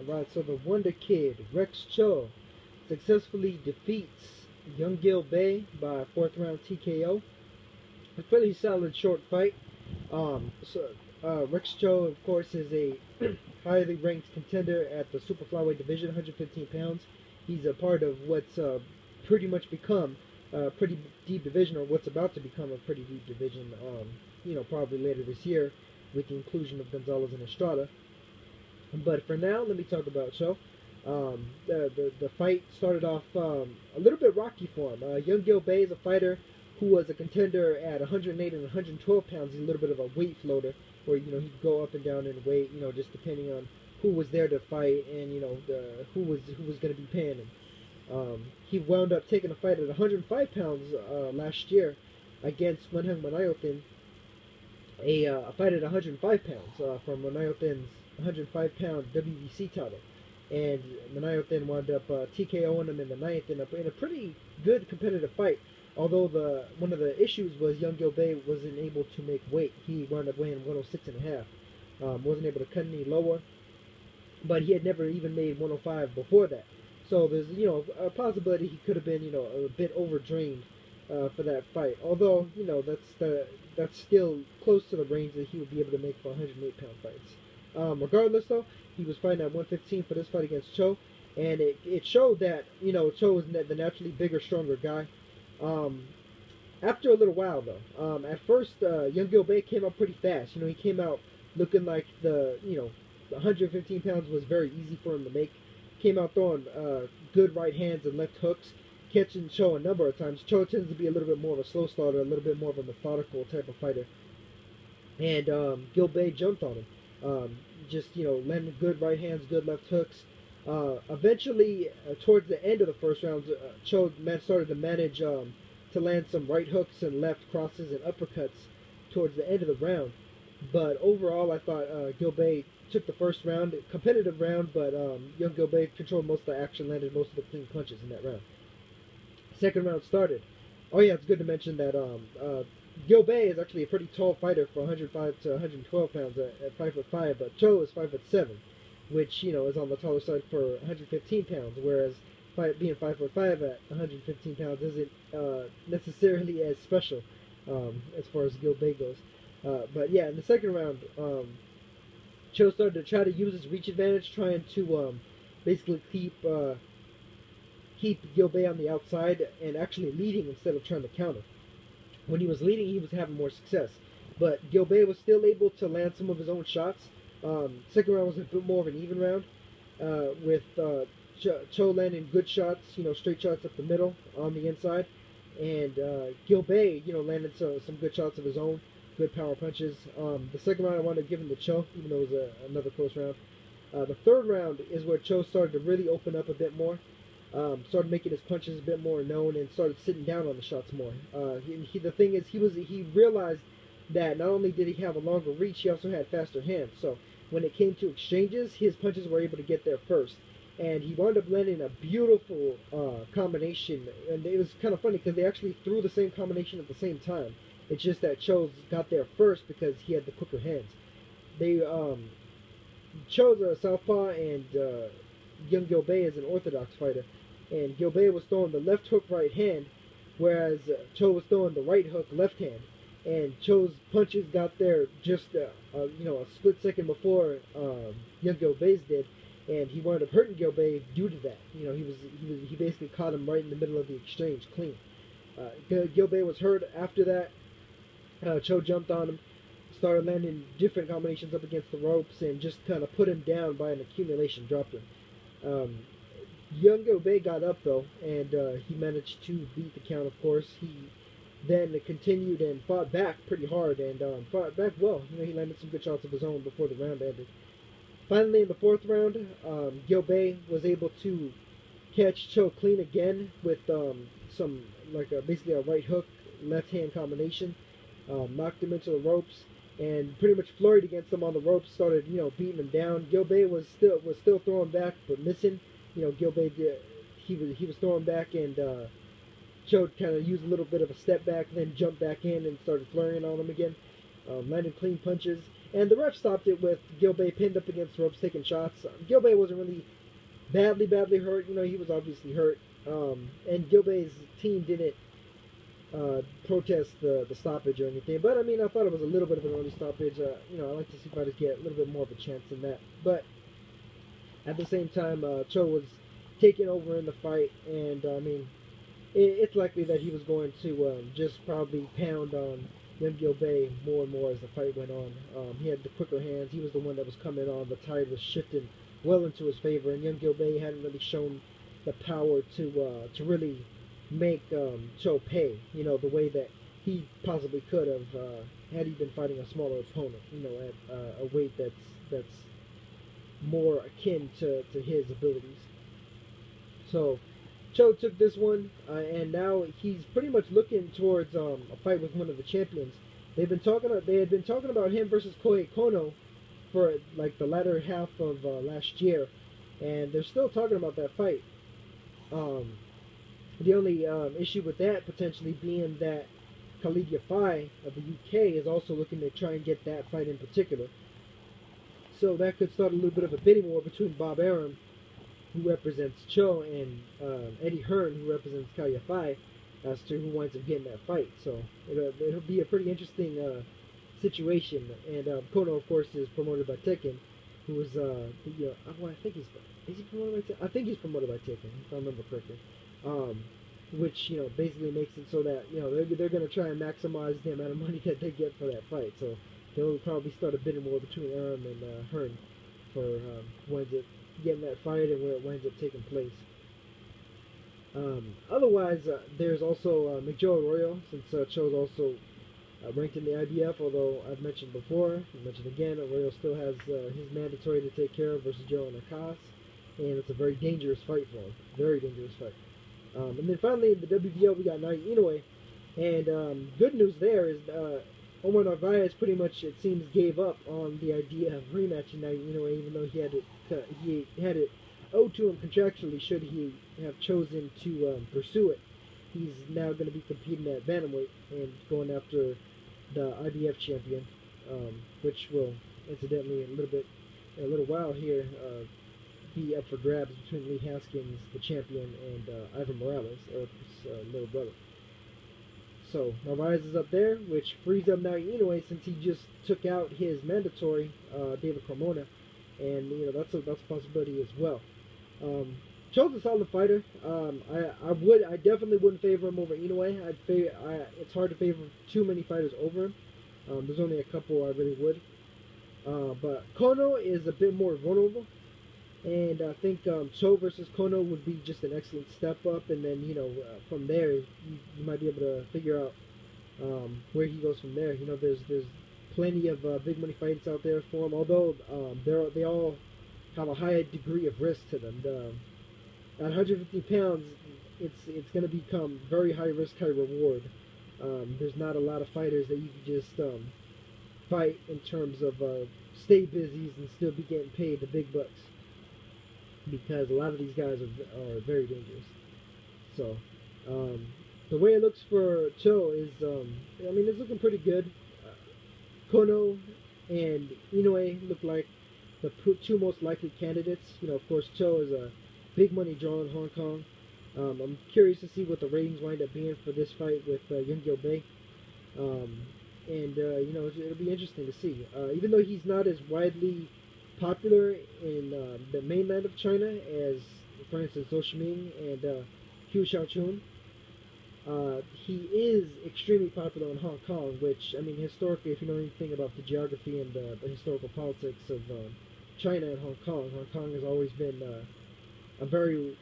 Alright, so the Wonder Kid, Rex Tso, successfully defeats Young Gil Bae by 4th round TKO. A pretty solid short fight. Rex Tso, of course, is a highly ranked contender at the super flyweight division, 115 pounds. He's a part of what's pretty much become a pretty deep division, or what's about to become a pretty deep division, probably later this year with the inclusion of Gonzalez and Estrada. But for now, let me talk about Tso. The fight started off a little bit rocky for him. Young Gil Bae is a fighter who was a contender at 108 and 112 pounds. He's a little bit of a weight floater, where he'd go up and down in weight, just depending on who was there to fight and who was going to be paying him. He wound up taking a fight at 105 pounds last year against Manhang Manayotin, a fight at 105 pounds from Manayotin's 105-pound WBC title. And Manayotin wound up TKOing him in the ninth in a pretty good competitive fight. Although one of the issues was Young Gil Bae wasn't able to make weight. He wound up weighing 106.5. Wasn't able to cut any lower, but he had never even made 105 before that. So there's a possibility he could have been a bit overdrained for that fight. Although that's still close to the range that he would be able to make for 108-pound fights. Regardless, though, he was fighting at 115 for this fight against Tso, and it showed that Tso is the naturally bigger, stronger guy. After a little while, though, at first Young Gil Bae came out pretty fast. He came out looking like the 115 pounds was very easy for him to make. Came out throwing good right hands and left hooks, catching Tso a number of times. Tso tends to be a little bit more of a slow starter, a little bit more of a methodical type of fighter, and Gil Bae jumped on him. Landing good right hands, good left hooks. Eventually, towards the end of the first round, Tso started to manage to land some right hooks and left crosses and uppercuts towards the end of the round. But overall, I thought Gil Bae took the first round, competitive round, but Young Gil Bae controlled most of the action, landed most of the clean punches in that round. Second round started. Oh yeah, it's good to mention that Gil Bae is actually a pretty tall fighter for 105 to 112 pounds at 5'5", but Tso is 5'7", which is on the taller side for 115 pounds. Whereas being 5'5" at 115 pounds isn't necessarily as special as far as Gil Bae goes. But yeah, in the second round, Tso started to try to use his reach advantage, trying to basically keep Gil Bae on the outside and actually leading instead of trying to counter. When he was leading, he was having more success. But Gil Bae was still able to land some of his own shots. Second round was a bit more of an even round, with Tso landing good shots, straight shots up the middle on the inside. And Gil Bae, landed some good shots of his own, good power punches. The second round I wanted to give him to Tso, even though it was another close round. The third round is where Tso started to really open up a bit more. Started making his punches a bit more known and started sitting down on the shots more. The thing is, he realized that not only did he have a longer reach, he also had faster hands. So when it came to exchanges, his punches were able to get there first. And he wound up landing a beautiful combination. And it was kind of funny because they actually threw the same combination at the same time. It's just that Tso got there first because he had the quicker hands. Tso's a southpaw, and Young Gil Bae is an orthodox fighter. And Gil Bae was throwing the left hook right hand, whereas Tso was throwing the right hook left hand. And Tso's punches got there just a split second before Young Gil Bae's did, and he wound up hurting Gil Bae due to that. He basically caught him right in the middle of the exchange clean. Gil Bae was hurt after that. Tso jumped on him, started landing different combinations up against the ropes, and just kind of put him down by an accumulation, dropped him. Young Gil Bae got up, though, and he managed to beat the count, of course. He then continued and fought back pretty hard, and fought back well. He landed some good shots of his own before the round ended. Finally, in the fourth round, Gil Bae was able to catch Tso clean again with basically a right hook, left hand combination. Knocked him into the ropes and pretty much flurried against him on the ropes. Started beating him down. Gil Bae was still throwing back but missing. Gil Bae he was throwing back, and Tso kind of used a little bit of a step back, then jumped back in and started flurrying on him again. Landed clean punches. And the ref stopped it with Gil Bae pinned up against the ropes, taking shots. Gil Bae wasn't really badly hurt. You know, he was obviously hurt. And Gil Bae's team didn't protest the stoppage or anything. But I mean, I thought it was a little bit of an early stoppage. You know, I like to see fighters get a little bit more of a chance than that. But at the same time, Tso was taking over in the fight, and I mean, it's likely that he was going to just probably pound on Young Gil Bae more and more as the fight went on. He had the quicker hands. He was the one that was coming on. The tide was shifting well into his favor, and Young Gil Bae hadn't really shown the power to really make Tso pay. You know, the way that he possibly could have had he been fighting a smaller opponent. You know, at a weight that's more akin to his abilities. So Tso took this one, and now he's pretty much looking towards a fight with one of the champions. They had been talking about him versus Kohei Kono for like the latter half of last year, and they're still talking about that fight. The only issue with that potentially being that Khalid Yafai of the UK is also looking to try and get that fight in particular. So that could start a little bit of a bidding war between Bob Arum, who represents Tso, and Eddie Hearn, who represents Kal Yafai, as to who winds up getting that fight. So it'll be a pretty interesting situation. And Kono, of course, is promoted by Tekken, who is I think he's promoted by Tekken? I think he's promoted by Tekken, if I remember correctly. Which, you know, basically makes it so that, you know, they're going to try and maximize the amount of money that they get for that fight. So they'll probably start a bidding war between Arum and Hearn for who ends up getting that fight and where it winds up taking place. Otherwise, there's also McJoe Arroyo, since Cho's also ranked in the IBF, although I've mentioned before, I mentioned again, Arroyo still has his mandatory to take care of versus Joe Nakas, and it's a very dangerous fight for him. Very dangerous fight. And then finally, in the WBO, we got Naoya Inoue, and good news there is Omar Narvaez pretty much, it seems, gave up on the idea of rematching Naoya Inoue, even though he had it owed to him contractually should he have chosen to pursue it. He's now going to be competing at bantamweight and going after the IBF champion, which will, incidentally, in a little while here, be up for grabs between Lee Haskins, the champion, and Ivan Morales, Eric's little brother. So Narvaez is up there, which frees up Naoya Inoue since he just took out his mandatory, David Carmona, and you know that's a possibility as well. Cho's a solid fighter. I definitely wouldn't favor him over Inoue. It's hard to favor too many fighters over him. There's only a couple I really would. But Kono is a bit more vulnerable. And I think Tso versus Kono would be just an excellent step up, and then from there you might be able to figure out where he goes from there. You know, there's plenty of big money fights out there for him, although they all have a high degree of risk to them. At 150 pounds, it's going to become very high risk, high reward. There's not a lot of fighters that you can just fight in terms of stay busy and still be getting paid the big bucks, because a lot of these guys are very dangerous. So the way it looks for Tso is, it's looking pretty good. Kono and Inoue look like the two most likely candidates. Of course, Tso is a big money draw in Hong Kong. I'm curious to see what the ratings wind up being for this fight with Young Gil Bae. It'll be interesting to see. Even though he's not as widely popular in the mainland of China as, for instance, Zhou Shiming and Hu Xiaochun, he is extremely popular in Hong Kong, which, historically, if you know anything about the geography and the historical politics of China and Hong Kong has always been a very,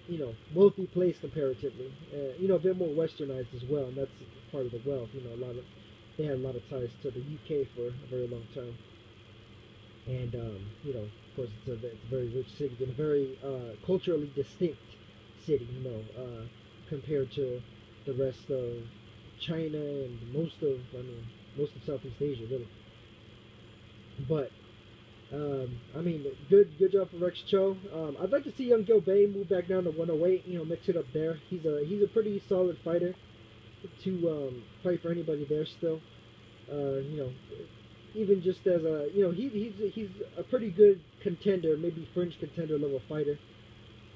wealthy place comparatively. A bit more westernized as well, and that's part of the wealth. They had a lot of ties to the UK for a very long time. And, of course, it's a very rich city and a very culturally distinct city, compared to the rest of China and most of Southeast Asia, really. But, good job for Rex Tso. I'd like to see Young Gil Bae move back down to 108, mix it up there. He's a pretty solid fighter to fight for anybody there still. even just as a, he's a pretty good contender, maybe fringe contender level fighter.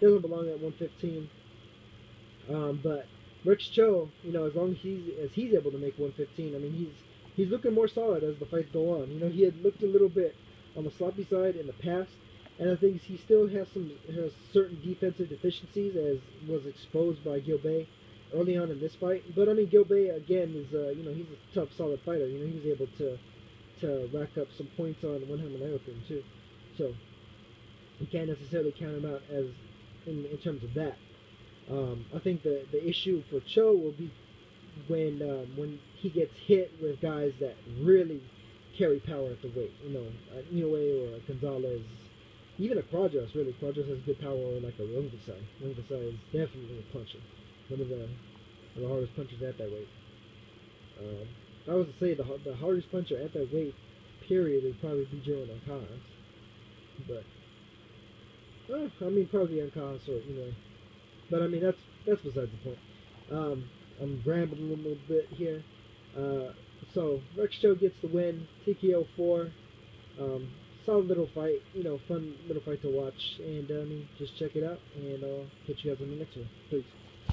Doesn't belong at 115. But Rex Tso, as long as he's able to make 115, I mean, he's looking more solid as the fights go on. He had looked a little bit on the sloppy side in the past, and I think he still has certain defensive deficiencies, as was exposed by Gil Bae early on in this fight. But I mean, Gil Bae again is he's a tough, solid fighter. He was able to rack up some points on one hammer with him too. So you can't necessarily count him out as in terms of that. I think the issue for Tso will be when he gets hit with guys that really carry power at the weight. Inoue or a Gonzalez, even a Quadras. Really, Quadras has good power, or like a Rungvisai. Rungvisai is definitely a puncher. One of the hardest punchers at that weight. I was to say the hardest puncher at that weight, period, would probably be Joe Ancajas. But I mean, probably Ancajas or But I mean, that's besides the point. I'm rambling a little bit here. So Rex Tso gets the win. TKO 4. Solid little fight. Fun little fight to watch. And I mean, just check it out. And I'll catch you guys on the next one. Peace.